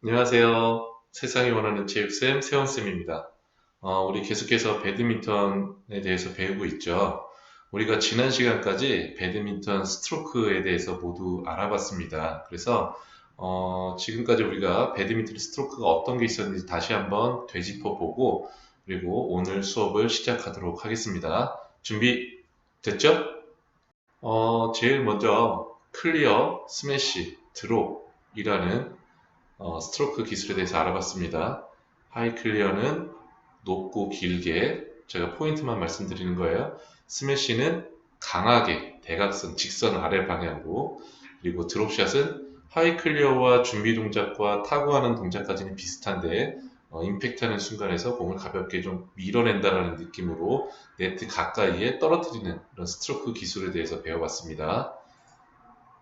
안녕하세요. 세상이 원하는 체육쌤 세원쌤입니다. 우리 계속해서 배드민턴에 대해서 배우고 있죠. 우리가 지난 시간까지 배드민턴 스트로크에 대해서 모두 알아봤습니다. 그래서 지금까지 우리가 배드민턴 스트로크가 어떤 게 있었는지 다시 한번 되짚어 보고 그리고 오늘 수업을 시작하도록 하겠습니다. 준비 됐죠? 제일 먼저 클리어, 스매시, 드롭이라는 스트로크 기술에 대해서 알아봤습니다. 하이 클리어는 높고 길게, 제가 포인트만 말씀드리는 거예요. 스매시는 강하게 대각선, 직선 아래 방향으로, 그리고 드롭샷은 하이 클리어와 준비 동작과 타구하는 동작까지는 비슷한데 임팩트하는 순간에서 공을 가볍게 좀 밀어낸다라는 느낌으로 네트 가까이에 떨어뜨리는 그런 스트로크 기술에 대해서 배워봤습니다.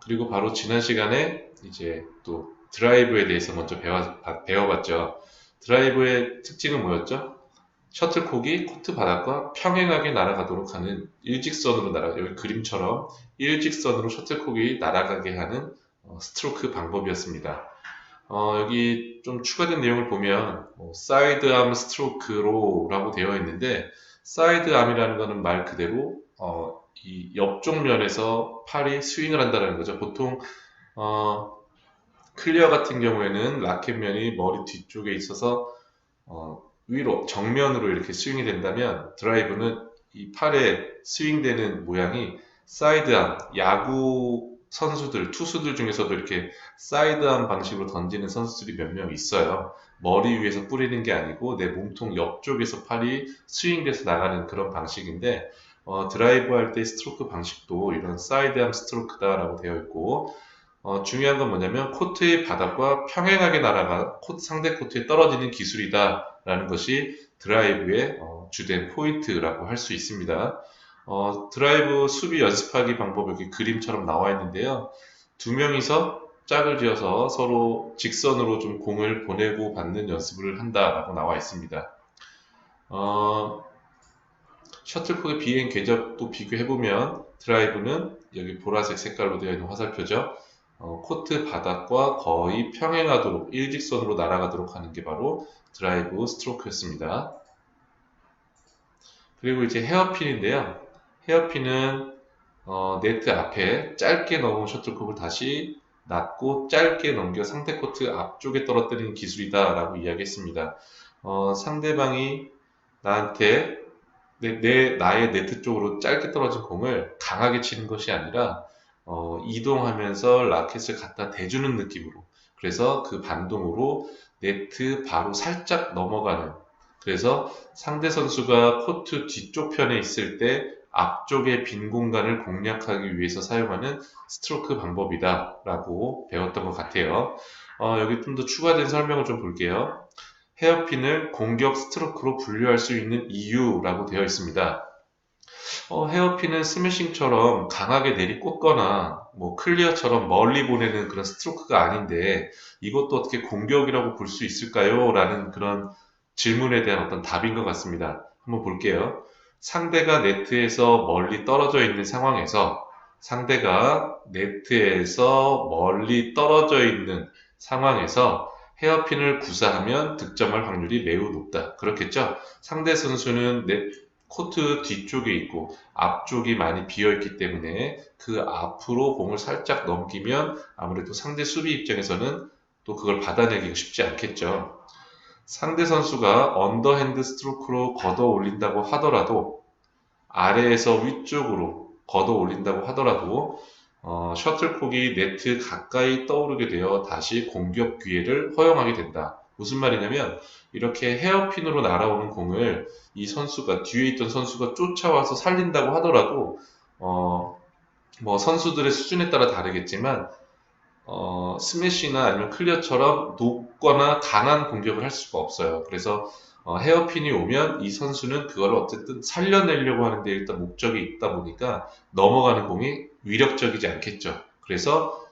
그리고 바로 지난 시간에 이제 또 드라이브에 대해서 먼저 배워봤죠. 드라이브의 특징은 뭐였죠? 셔틀콕이 코트 바닥과 평행하게 날아가도록 하는 여기 그림처럼 일직선으로 셔틀콕이 날아가게 하는 스트로크 방법이었습니다. 여기 좀 추가된 내용을 보면 사이드암 스트로크로라고 되어 있는데 사이드암이라는 것은 말 그대로 이 옆쪽 면에서 팔이 스윙을 한다는 거죠. 보통 어, 클리어 같은 경우에는 라켓면이 머리 뒤쪽에 있어서 위로 정면으로 이렇게 스윙이 된다면 드라이브는 이 팔에 스윙되는 모양이 사이드암, 야구 선수들, 투수들 중에서도 이렇게 사이드암 방식으로 던지는 선수들이 몇 명 있어요. 머리 위에서 뿌리는 게 아니고 내 몸통 옆쪽에서 팔이 스윙돼서 나가는 그런 방식인데 드라이브 할 때 스트로크 방식도 이런 사이드암 스트로크다라고 되어 있고 중요한 건 뭐냐면 코트의 바닥과 평행하게 날아가 상대 코트에 떨어지는 기술이다라는 것이 드라이브의 주된 포인트라고 할 수 있습니다. 드라이브 수비 연습하기 방법 여기 그림처럼 나와 있는데요. 두 명이서 짝을 지어서 서로 직선으로 좀 공을 보내고 받는 연습을 한다라고 나와 있습니다. 셔틀콕의 비행 궤적도 비교해보면 드라이브는 여기 보라색 색깔로 되어 있는 화살표죠. 코트 바닥과 거의 평행하도록 일직선으로 날아가도록 하는 게 바로 드라이브 스트로크였습니다. 그리고 이제 헤어핀인데요. 헤어핀은 네트 앞에 짧게 넣은 셔틀콕을 다시 낮고 짧게 넘겨 상대 코트 앞쪽에 떨어뜨리는 기술이다라고 이야기했습니다. 상대방이 나한테 나의 네트 쪽으로 짧게 떨어진 공을 강하게 치는 것이 아니라 이동하면서 라켓을 갖다 대주는 느낌으로 그래서 그 반동으로 네트 바로 살짝 넘어가는 그래서 상대 선수가 코트 뒤쪽 편에 있을 때 앞쪽의 빈 공간을 공략하기 위해서 사용하는 스트로크 방법이다 라고 배웠던 것 같아요. 여기 좀 더 추가된 설명을 좀 볼게요. 헤어핀을 공격 스트로크로 분류할 수 있는 이유라고 되어 있습니다. 헤어핀은 스매싱처럼 강하게 내리꽂거나 뭐 클리어처럼 멀리 보내는 그런 스트로크가 아닌데 이것도 어떻게 공격이라고 볼 수 있을까요? 라는 그런 질문에 대한 어떤 답인 것 같습니다. 한번 볼게요. 상대가 네트에서 멀리 떨어져 있는 상황에서 상대가 네트에서 멀리 떨어져 있는 상황에서 헤어핀을 구사하면 득점할 확률이 매우 높다. 그렇겠죠? 상대 선수는 코트 뒤쪽에 있고 앞쪽이 많이 비어 있기 때문에 그 앞으로 공을 살짝 넘기면 아무래도 상대 수비 입장에서는 또 그걸 받아내기가 쉽지 않겠죠. 상대 선수가 언더핸드 스트로크로 걷어 올린다고 하더라도 아래에서 위쪽으로 걷어 올린다고 하더라도 셔틀콕이 네트 가까이 떠오르게 되어 다시 공격 기회를 허용하게 된다. 무슨 말이냐면 이렇게 헤어핀으로 날아오는 공을 이 선수가 뒤에 있던 선수가 쫓아와서 살린다고 하더라도 뭐 선수들의 수준에 따라 다르겠지만 스매시나 아니면 클리어처럼 높거나 강한 공격을 할 수가 없어요. 그래서 헤어핀이 오면 이 선수는 그걸 어쨌든 살려내려고 하는데 일단 목적이 있다 보니까 넘어가는 공이 위력적이지 않겠죠. 그래서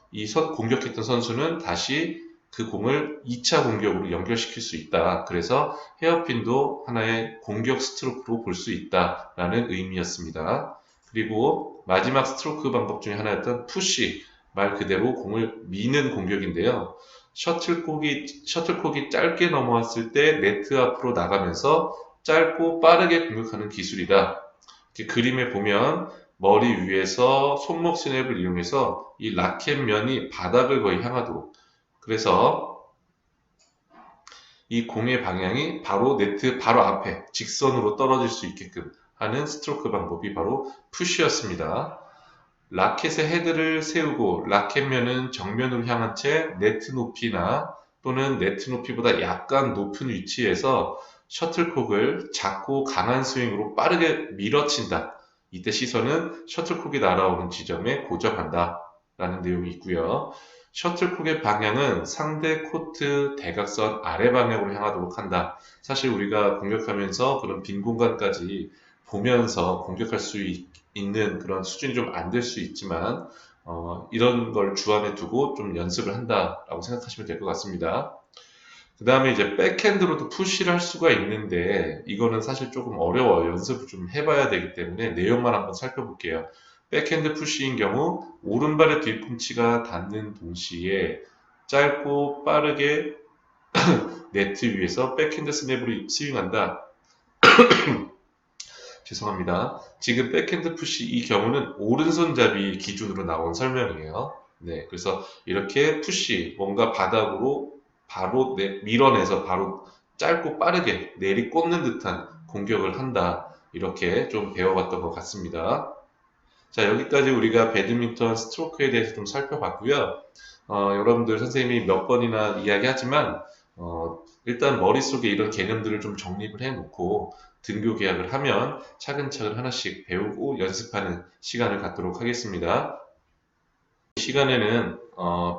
공격했던 선수는 다시 그 공을 2차 공격으로 연결시킬 수 있다. 그래서 헤어핀도 하나의 공격 스트로크로 볼 수 있다라는 의미였습니다. 그리고 마지막 스트로크 방법 중에 하나였던 푸시, 말 그대로 공을 미는 공격인데요. 셔틀콕이 짧게 넘어왔을 때 네트 앞으로 나가면서 짧고 빠르게 공격하는 기술이다. 이렇게 그림에 보면 머리 위에서 손목 스냅을 이용해서 이 라켓 면이 바닥을 거의 향하도록, 그래서 이 공의 방향이 바로 네트 바로 앞에 직선으로 떨어질 수 있게끔 하는 스트로크 방법이 바로 푸시였습니다. 라켓의 헤드를 세우고 라켓면은 정면으로 향한 채 네트 높이나 또는 네트 높이보다 약간 높은 위치에서 셔틀콕을 작고 강한 스윙으로 빠르게 밀어친다. 이때 시선은 셔틀콕이 날아오는 지점에 고정한다. 라는 내용이 있고요. 셔틀콕의 방향은 상대 코트 대각선 아래 방향으로 향하도록 한다. 사실 우리가 공격하면서 그런 빈 공간까지 보면서 공격할 수 있는 그런 수준이 좀 안 될 수 있지만 이런 걸 주안에 두고 좀 연습을 한다라고 생각하시면 될 것 같습니다. 그 다음에 이제 백핸드로도 푸시를 할 수가 있는데 이거는 사실 조금 어려워요. 연습을 좀 해봐야 되기 때문에 내용만 한번 살펴볼게요. 백핸드 푸시인 경우 오른발의 뒤꿈치가 닿는 동시에 짧고 빠르게 네트 위에서 백핸드 스냅으로 스윙한다. 죄송합니다. 지금 백핸드 푸시 이 경우는 오른손잡이 기준으로 나온 설명이에요. 네, 그래서 이렇게 푸시, 뭔가 바닥으로 바로 밀어내서 바로 짧고 빠르게 내리꽂는 듯한 공격을 한다. 이렇게 좀 배워봤던 것 같습니다. 자, 여기까지 우리가 배드민턴 스트로크에 대해서 좀 살펴봤고요. 여러분들 선생님이 몇 번이나 이야기하지만 일단 머릿속에 이런 개념들을 좀 정립을 해놓고 등교 계약을 하면 차근차근 하나씩 배우고 연습하는 시간을 갖도록 하겠습니다. 이 시간에는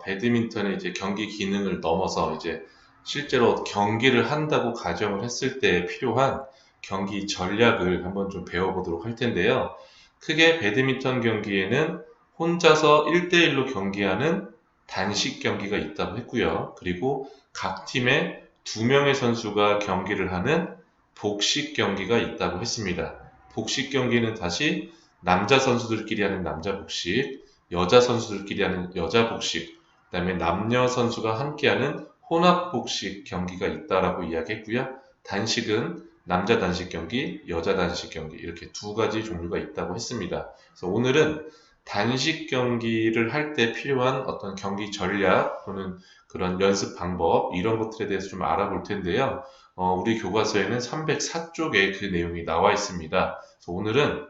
배드민턴의 이제 경기 기능을 넘어서 이제 실제로 경기를 한다고 가정을 했을 때 필요한 경기 전략을 한번 좀 배워보도록 할 텐데요. 크게 배드민턴 경기에는 혼자서 1대1로 경기하는 단식 경기가 있다고 했고요. 그리고 각 팀에 2명의 선수가 경기를 하는 복식 경기가 있다고 했습니다. 복식 경기는 다시 남자 선수들끼리 하는 남자 복식, 여자 선수들끼리 하는 여자 복식, 그다음에 남녀 선수가 함께하는 혼합 복식 경기가 있다라고 이야기했고요. 단식은 남자 단식 경기, 여자 단식 경기 이렇게 두 가지 종류가 있다고 했습니다. 그래서 오늘은 단식 경기를 할 때 필요한 어떤 경기 전략 또는 그런 연습 방법 이런 것들에 대해서 좀 알아볼 텐데요. 우리 교과서에는 304쪽에 그 내용이 나와 있습니다. 그래서 오늘은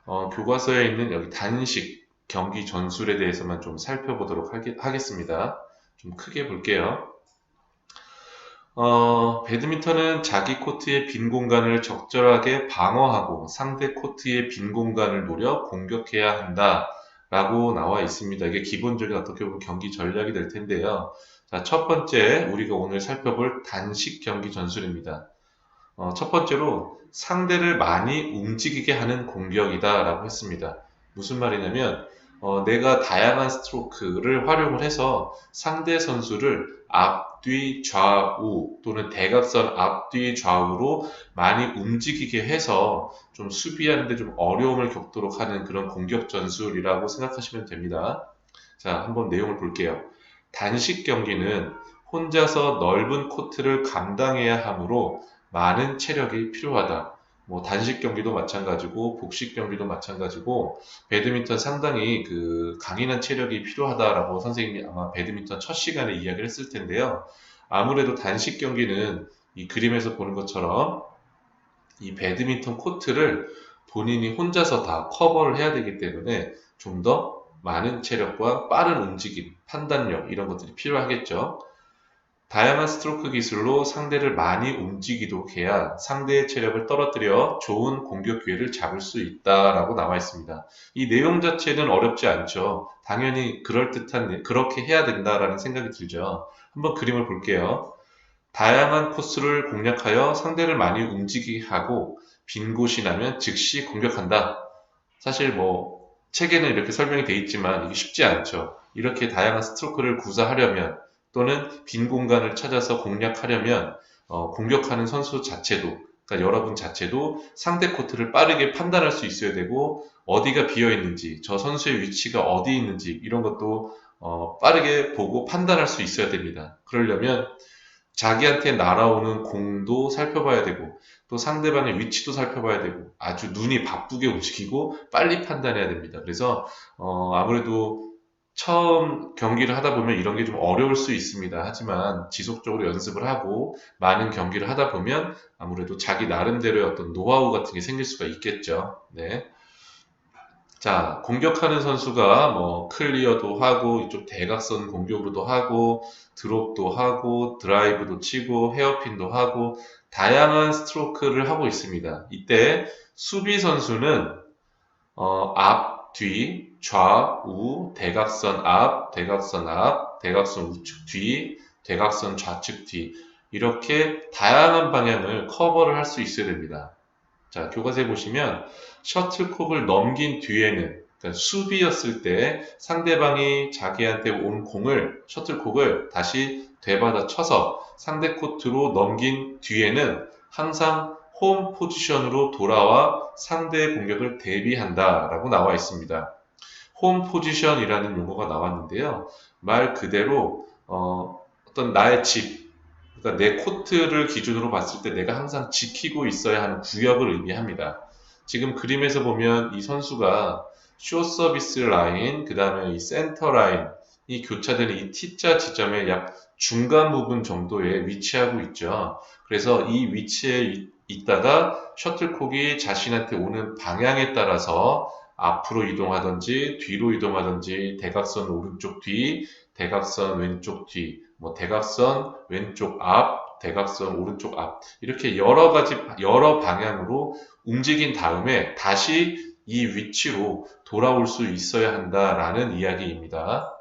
교과서에 있는 여기 단식 경기 전술에 대해서만 좀 살펴보도록 하겠습니다. 좀 크게 볼게요. 배드민턴은 자기 코트의 빈 공간을 적절하게 방어하고 상대 코트의 빈 공간을 노려 공격해야 한다. 라고 나와 있습니다. 이게 기본적인 어떻게 보면 경기 전략이 될 텐데요. 자, 첫 번째, 우리가 오늘 살펴볼 단식 경기 전술입니다. 첫 번째로 상대를 많이 움직이게 하는 공격이다 라고 했습니다. 무슨 말이냐면 내가 다양한 스트로크를 활용을 해서 상대 선수를 앞뒤 좌우 또는 대각선 앞뒤 좌우로 많이 움직이게 해서 좀 수비하는데 좀 어려움을 겪도록 하는 그런 공격 전술이라고 생각하시면 됩니다. 자, 한번 내용을 볼게요. 단식 경기는 혼자서 넓은 코트를 감당해야 하므로 많은 체력이 필요하다. 뭐 단식 경기도 마찬가지고 복식 경기도 마찬가지고 배드민턴 상당히 그 강인한 체력이 필요하다라고 선생님이 아마 배드민턴 첫 시간에 이야기를 했을 텐데요. 아무래도 단식 경기는 이 그림에서 보는 것처럼 이 배드민턴 코트를 본인이 혼자서 다 커버를 해야 되기 때문에 좀 더 많은 체력과 빠른 움직임, 판단력 이런 것들이 필요하겠죠. 다양한 스트로크 기술로 상대를 많이 움직이도록 해야 상대의 체력을 떨어뜨려 좋은 공격 기회를 잡을 수 있다라고 나와 있습니다. 이 내용 자체는 어렵지 않죠. 당연히 그럴듯한, 그렇게 해야 된다라는 생각이 들죠. 한번 그림을 볼게요. 다양한 코스를 공략하여 상대를 많이 움직이게 하고 빈 곳이 나면 즉시 공격한다. 사실 뭐 책에는 이렇게 설명이 되어 있지만 이게 쉽지 않죠. 이렇게 다양한 스트로크를 구사하려면 또는 빈 공간을 찾아서 공략하려면 공격하는 선수 자체도, 그러니까 여러분 자체도 상대 코트를 빠르게 판단할 수 있어야 되고 어디가 비어 있는지, 저 선수의 위치가 어디 있는지 이런 것도 빠르게 보고 판단할 수 있어야 됩니다. 그러려면 자기한테 날아오는 공도 살펴봐야 되고 또 상대방의 위치도 살펴봐야 되고 아주 눈이 바쁘게 움직이고 빨리 판단해야 됩니다. 그래서 아무래도 처음 경기를 하다 보면 이런 게 좀 어려울 수 있습니다. 하지만 지속적으로 연습을 하고 많은 경기를 하다 보면 아무래도 자기 나름대로의 어떤 노하우 같은 게 생길 수가 있겠죠. 네. 자, 공격하는 선수가 뭐 클리어도 하고 이쪽 대각선 공격으로도 하고 드롭도 하고 드라이브도 치고 헤어핀도 하고 다양한 스트로크를 하고 있습니다. 이때 수비 선수는 앞, 뒤, 좌우, 대각선 앞, 대각선 앞, 대각선 우측 뒤, 대각선 좌측 뒤 이렇게 다양한 방향을 커버를 할 수 있어야 됩니다. 자, 교과서에 보시면 셔틀콕을 넘긴 뒤에는 그러니까 수비였을 때 상대방이 자기한테 온 공을 셔틀콕을 다시 되받아 쳐서 상대 코트로 넘긴 뒤에는 항상 홈 포지션으로 돌아와 상대의 공격을 대비한다라고 나와 있습니다. 홈 포지션이라는 용어가 나왔는데요. 말 그대로 어떤 나의 집, 그러니까 내 코트를 기준으로 봤을 때 내가 항상 지키고 있어야 하는 구역을 의미합니다. 지금 그림에서 보면 이 선수가 쇼 서비스 라인, 그 다음에 이 센터 라인, 이 교차되는 이 T자 지점의 약 중간 부분 정도에 위치하고 있죠. 그래서 이 위치에 있다가 셔틀콕이 자신한테 오는 방향에 따라서 앞으로 이동하든지 뒤로 이동하든지 대각선 오른쪽 뒤, 대각선 왼쪽 뒤, 뭐 대각선 왼쪽 앞, 대각선 오른쪽 앞 이렇게 여러 가지 여러 방향으로 움직인 다음에 다시 이 위치로 돌아올 수 있어야 한다라는 이야기입니다.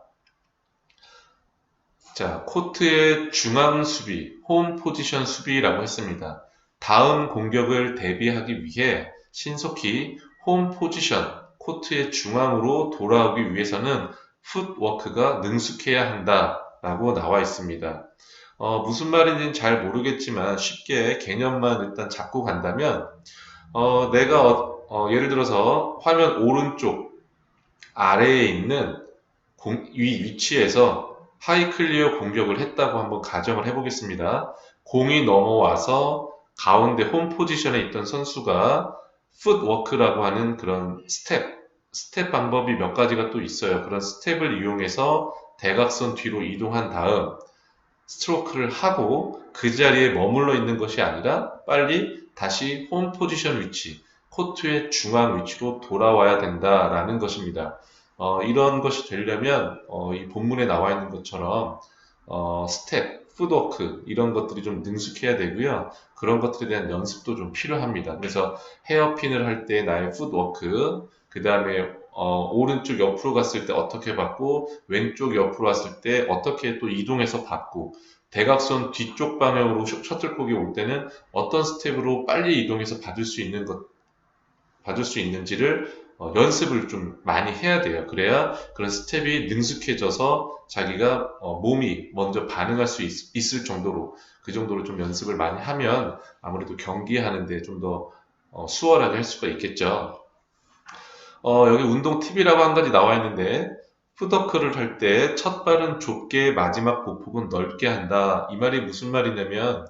자, 코트의 중앙 수비, 홈 포지션 수비라고 했습니다. 다음 공격을 대비하기 위해 신속히 홈 포지션, 코트의 중앙으로 돌아오기 위해서는 풋워크가 능숙해야 한다라고 나와 있습니다. 무슨 말인지는 잘 모르겠지만 쉽게 개념만 일단 잡고 간다면 내가 예를 들어서 화면 오른쪽 아래에 있는 이 위치에서 하이 클리어 공격을 했다고 한번 가정을 해보겠습니다. 공이 넘어와서 가운데 홈 포지션에 있던 선수가 풋워크라고 하는 그런 스텝 방법이 몇 가지가 또 있어요. 그런 스텝을 이용해서 대각선 뒤로 이동한 다음 스트로크를 하고 그 자리에 머물러 있는 것이 아니라 빨리 다시 홈 포지션 위치, 코트의 중앙 위치로 돌아와야 된다라는 것입니다. 이런 것이 되려면 이 본문에 나와 있는 것처럼 스텝, 풋워크 이런 것들이 좀 능숙해야 되고요. 그런 것들에 대한 연습도 좀 필요합니다. 그래서 헤어핀을 할 때 나의 풋워크, 그 다음에 오른쪽 옆으로 갔을 때 어떻게 받고 왼쪽 옆으로 왔을 때 어떻게 또 이동해서 받고 대각선 뒤쪽 방향으로 셔틀콕이 올 때는 어떤 스텝으로 빨리 이동해서 받을 수 있는지를 연습을 좀 많이 해야 돼요. 그래야 그런 스텝이 능숙해져서 자기가 몸이 먼저 반응할 수 있을 정도로 그 정도로 좀 연습을 많이 하면 아무래도 경기하는데 좀 더 수월하게 할 수가 있겠죠. 여기 운동 팁이라고 한 가지 나와 있는데 풋워크를 할 때 첫 발은 좁게 마지막 보폭은 넓게 한다. 이 말이 무슨 말이냐면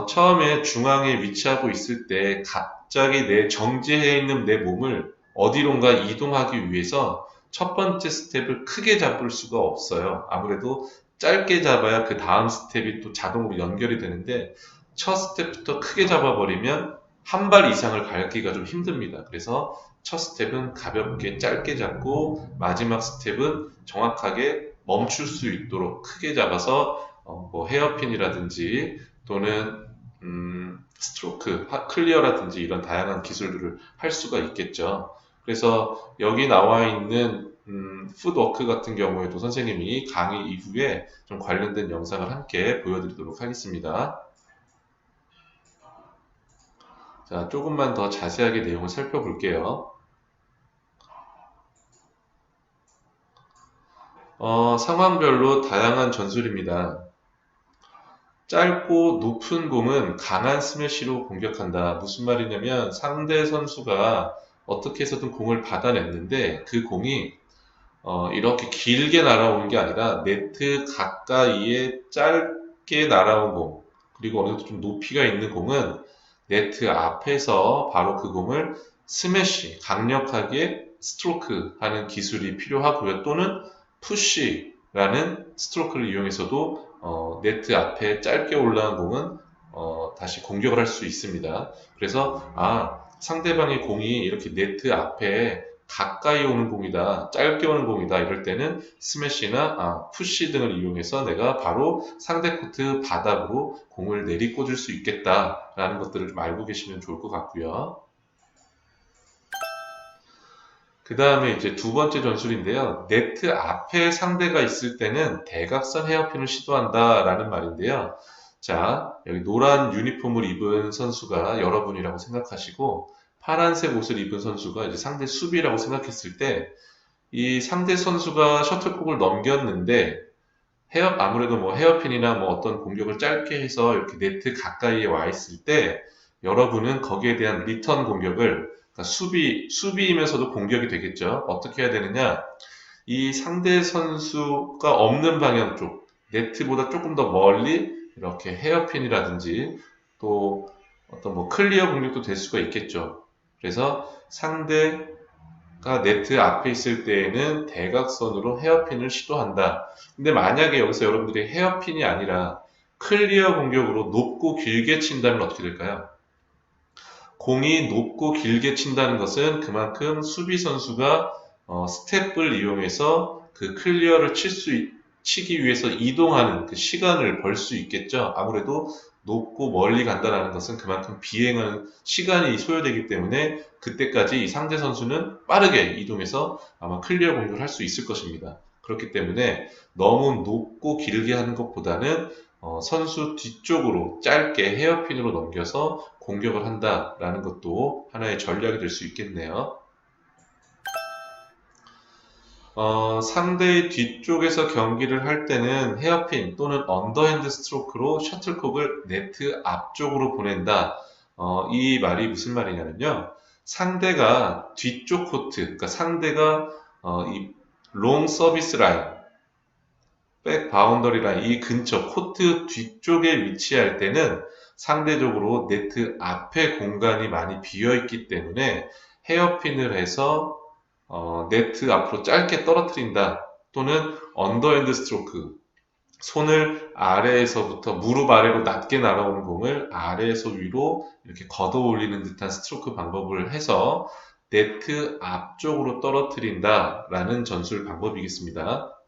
처음에 중앙에 위치하고 있을 때 갑자기 정지해 있는 내 몸을 어디론가 이동하기 위해서 첫 번째 스텝을 크게 잡을 수가 없어요. 아무래도 짧게 잡아야 그 다음 스텝이 또 자동으로 연결이 되는데 첫 스텝부터 크게 잡아버리면 한 발 이상을 밟기가 좀 힘듭니다. 그래서 첫 스텝은 가볍게 짧게 잡고 마지막 스텝은 정확하게 멈출 수 있도록 크게 잡아서 뭐 헤어핀이라든지 또는 스트로크, 클리어라든지 이런 다양한 기술들을 할 수가 있겠죠. 그래서 여기 나와 있는 풋워크 같은 경우에도 선생님이 강의 이후에 좀 관련된 영상을 함께 보여드리도록 하겠습니다. 자, 조금만 더 자세하게 내용을 살펴볼게요. 상황별로 다양한 전술입니다. 짧고 높은 공은 강한 스매시로 공격한다. 무슨 말이냐면 상대 선수가 어떻게 해서든 공을 받아냈는데 그 공이 이렇게 길게 날아오는 게 아니라 네트 가까이에 짧게 날아온 공, 그리고 어느 정도 좀 높이가 있는 공은 네트 앞에서 바로 그 공을 스매시, 강력하게 스트로크 하는 기술이 필요하고요. 또는 푸시라는 스트로크를 이용해서도 네트 앞에 짧게 올라온 공은 다시 공격을 할 수 있습니다. 그래서 상대방의 공이 이렇게 네트 앞에 가까이 오는 공이다, 짧게 오는 공이다 이럴 때는 스매시나 푸시 등을 이용해서 내가 바로 상대 코트 바닥으로 공을 내리꽂을 수 있겠다라는 것들을 좀 알고 계시면 좋을 것 같고요. 그 다음에 이제 두 번째 전술인데요. 네트 앞에 상대가 있을 때는 대각선 헤어핀을 시도한다라는 말인데요. 자, 여기 노란 유니폼을 입은 선수가 여러분이라고 생각하시고 파란색 옷을 입은 선수가 이제 상대 수비라고 생각했을 때 이 상대 선수가 셔틀콕을 넘겼는데 아무래도 뭐 헤어핀이나 뭐 어떤 공격을 짧게 해서 이렇게 네트 가까이에 와 있을 때 여러분은 거기에 대한 리턴 공격을 그러니까 수비이면서도 공격이 되겠죠. 어떻게 해야 되느냐? 이 상대 선수가 없는 방향 쪽, 네트보다 조금 더 멀리 이렇게 헤어핀이라든지 또 어떤 뭐 클리어 공격도 될 수가 있겠죠. 그래서 상대가 네트 앞에 있을 때에는 대각선으로 헤어핀을 시도한다. 근데 만약에 여기서 여러분들이 헤어핀이 아니라 클리어 공격으로 높고 길게 친다면 어떻게 될까요? 공이 높고 길게 친다는 것은 그만큼 수비 선수가 스텝을 이용해서 그 클리어를 치기 위해서 이동하는 그 시간을 벌 수 있겠죠. 아무래도 높고 멀리 간다는 것은 그만큼 비행하는 시간이 소요되기 때문에 그때까지 이 상대 선수는 빠르게 이동해서 아마 클리어 공격을 할 수 있을 것입니다. 그렇기 때문에 너무 높고 길게 하는 것보다는 선수 뒤쪽으로 짧게 헤어핀으로 넘겨서 공격을 한다라는 것도 하나의 전략이 될 수 있겠네요. 상대의 뒤쪽에서 경기를 할 때는 헤어핀 또는 언더핸드 스트로크로 셔틀콕을 네트 앞쪽으로 보낸다. 이 말이 무슨 말이냐면요. 상대가 뒤쪽 코트, 그러니까 상대가 이 롱 서비스 라인, 백 바운더리 라인 이 근처 코트 뒤쪽에 위치할 때는 상대적으로 네트 앞에 공간이 많이 비어 있기 때문에 헤어핀을 해서 네트 앞으로 짧게 떨어뜨린다. 또는 언더핸드 스트로크. 손을 아래에서부터 무릎 아래로 낮게 날아오는 공을 아래에서 위로 이렇게 걷어 올리는 듯한 스트로크 방법을 해서 네트 앞쪽으로 떨어뜨린다라는 전술 방법이겠습니다.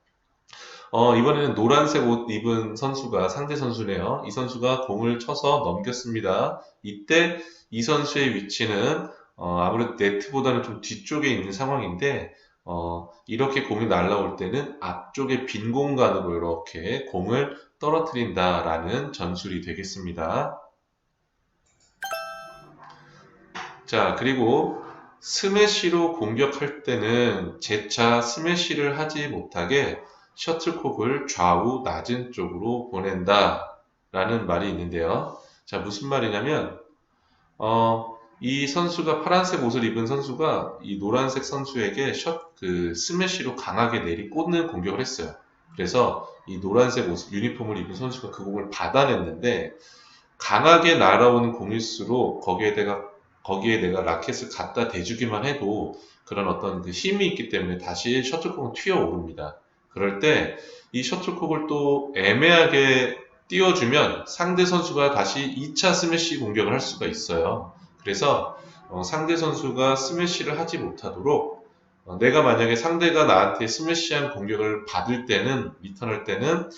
이번에는 노란색 옷 입은 선수가 상대 선수네요. 이 선수가 공을 쳐서 넘겼습니다. 이때 이 선수의 위치는 아무래도 네트보다는 좀 뒤쪽에 있는 상황인데 이렇게 공이 날라올 때는 앞쪽에 빈 공간으로 이렇게 공을 떨어뜨린다라는 전술이 되겠습니다. 자, 그리고 스매시로 공격할 때는 재차 스매시를 하지 못하게 셔틀콕을 좌우 낮은 쪽으로 보낸다 라는 말이 있는데요. 자, 무슨 말이냐면 이 선수가 파란색 옷을 입은 선수가 이 노란색 선수에게 스매시로 강하게 내리꽂는 공격을 했어요. 그래서 이 노란색 옷, 유니폼을 입은 선수가 그 공을 받아냈는데 강하게 날아오는 공일수록 거기에 내가 라켓을 갖다 대주기만 해도 그런 어떤 그 힘이 있기 때문에 다시 셔틀콕은 튀어오릅니다. 그럴 때 이 셔틀콕을 또 애매하게 띄워주면 상대 선수가 다시 2차 스매시 공격을 할 수가 있어요. 그래서 상대 선수가 스매시를 하지 못하도록 내가 만약에 상대가 나한테 스매시한 공격을 받을 때는 리턴할 때는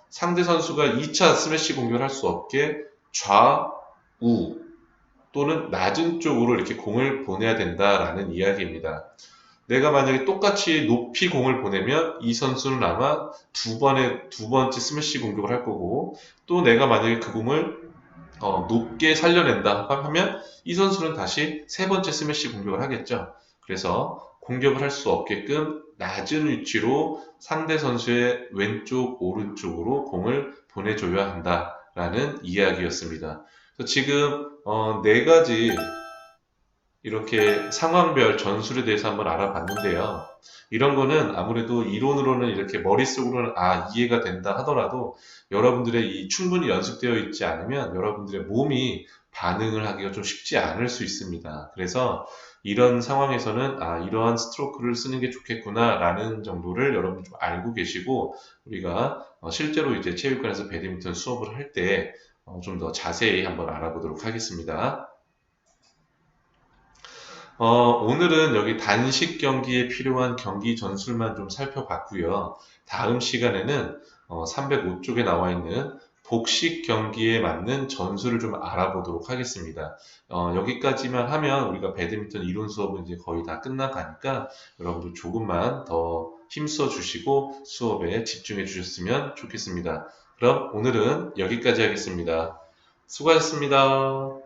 상대 선수가 2차 스매시 공격을 할 수 없게 좌우 또는 낮은 쪽으로 이렇게 공을 보내야 된다라는 이야기입니다. 내가 만약에 똑같이 높이 공을 보내면 이 선수는 아마 두 번째 스매시 공격을 할 거고, 또 내가 만약에 그 공을 높게 살려낸다 하면 이 선수는 다시 세 번째 스매시 공격을 하겠죠. 그래서 공격을 할 수 없게끔 낮은 위치로 상대 선수의 왼쪽, 오른쪽으로 공을 보내줘야 한다라는 이야기였습니다. 그래서 지금 네 가지 이렇게 상황별 전술에 대해서 한번 알아봤는데요. 이런 거는 아무래도 이론으로는 이렇게 머릿속으로는 이해가 된다 하더라도 여러분들의 이 충분히 연습되어 있지 않으면 여러분들의 몸이 반응을 하기가 좀 쉽지 않을 수 있습니다. 그래서 이런 상황에서는 이러한 스트로크를 쓰는 게 좋겠구나라는 정도를 여러분 좀 알고 계시고, 우리가 실제로 이제 체육관에서 배드민턴 수업을 할 때 좀 더 자세히 한번 알아보도록 하겠습니다. 오늘은 여기 단식 경기에 필요한 경기 전술만 좀 살펴봤고요. 다음 시간에는 305쪽에 나와 있는 복식 경기에 맞는 전술을 좀 알아보도록 하겠습니다. 여기까지만 하면 우리가 배드민턴 이론 수업은 이제 거의 다 끝나가니까 여러분들 조금만 더 힘써 주시고 수업에 집중해 주셨으면 좋겠습니다. 그럼 오늘은 여기까지 하겠습니다. 수고하셨습니다.